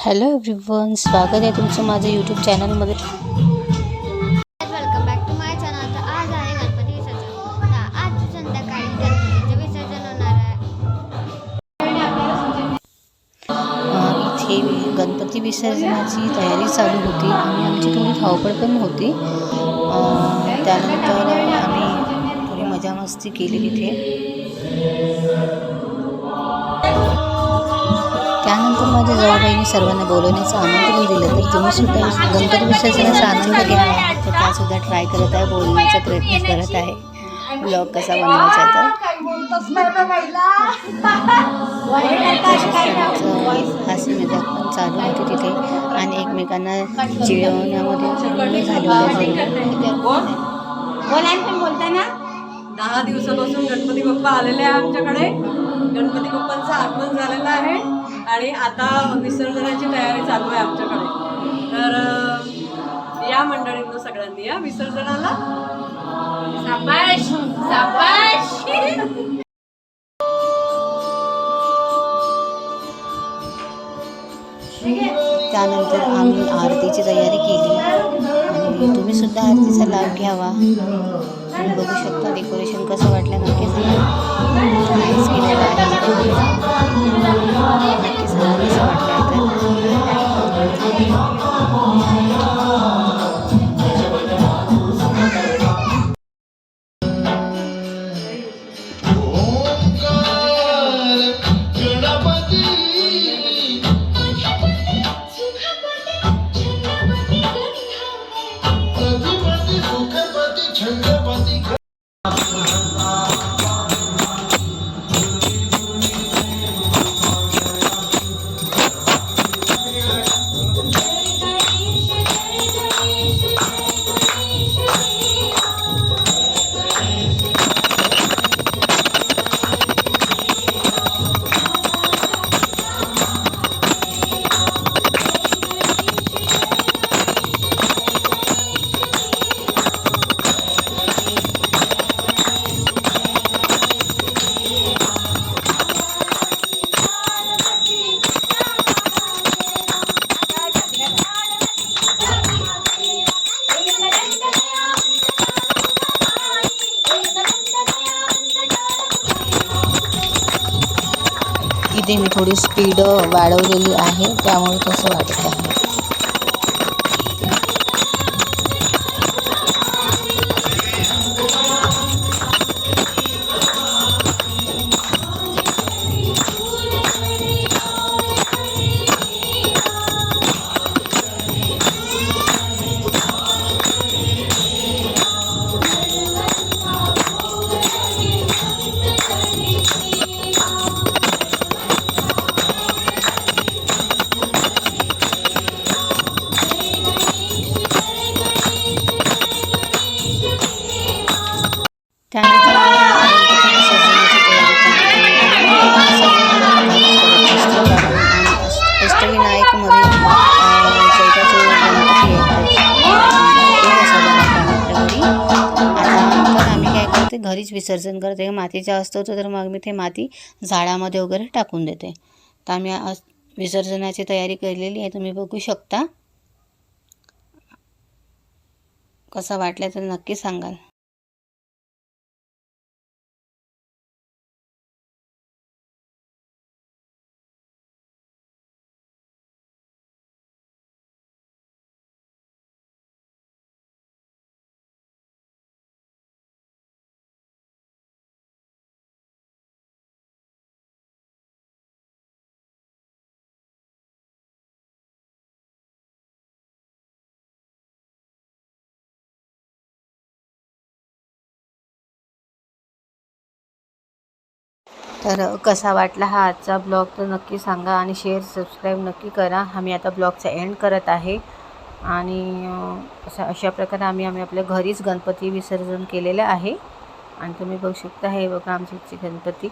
Hello everyone, स्वागत आहे तुमचं माझ्या यूट्यूब चॅनलमध्ये. Welcome back to my channel. तर आज आहे गणपती विसर्जन. आज संध्याकाळी गणपतीचे विसर्जन होणार आहे. इथे गणपती विसर्जनाची तयारी चालू होती आणि आमची थोडी धावपळ पण होती. त्यानंतर आम्ही थोडी मजा मस्ती केली तिथे. त्यानंतर माझ्या जाऊबाईंनी सर्वांना बोलवण्याचं आमंत्रण दिलं, तर तुम्ही सुद्धा गणपती विसर्जनाचा आनंद घ्या. तर त्यासुद्धा ट्राय करत आहे, बोलण्याचा प्रयत्न करत आहे, ब्लॉग कसा बनवायचा. तर हास्य मजाक पण चालू होती तिथे आणि एकमेकांना चिडवण्यामध्ये झाले होते. बोलताना 10 दिवसापासून गणपती बाप्पा आलेले आहे आमच्याकडे. गणपती बाप्पांचं आगमन झालेलं आहे आणि आता विसर्जनाची तयारी चालू आहे आमच्याकडे. तर या मंडळींना सगळ्यांनी या विसर्जनाला. शाबाश शाबाश. त्यानंतर आम्ही आरतीची तयारी केली आणि तुम्ही सुद्धा आरतीचा लाभ घ्यावा. तुम्ही बघू शकता डेकोरेशन कसं वाटलं नक्की सांगा. नाईस केलेलं आहे, नक्की सांगा कसं वाटलं आहे. इथे मी थोडी स्पीड वाढवलेली आहे, त्यामुळे तसं वाटत आहे. अष्टविनायकमध्ये चौथ्याचे गणपती आता आम्ही काय करते, घरीच विसर्जन करते. मातीचा असतो तर मग मी ते माती झाडामध्ये वगैरे टाकून देते. तर आम्ही विसर्जनाची तयारी केलेली आहे, तुम्ही बघू शकता. कसं वाटलं तर नक्की सांगाल. तर कसा वाटला हा आजचा ब्लॉग तर नक्की सांगा आणि शेअर सबस्क्राईब नक्की करा. आम्ही आता ब्लॉगचा एंड करत आहे आणि अशा प्रकारे आम्ही आपल्या घरीच गणपती विसर्जन केलेलं आहे आणि तुम्ही बघू शकता. हे बघा आमचे गणपती.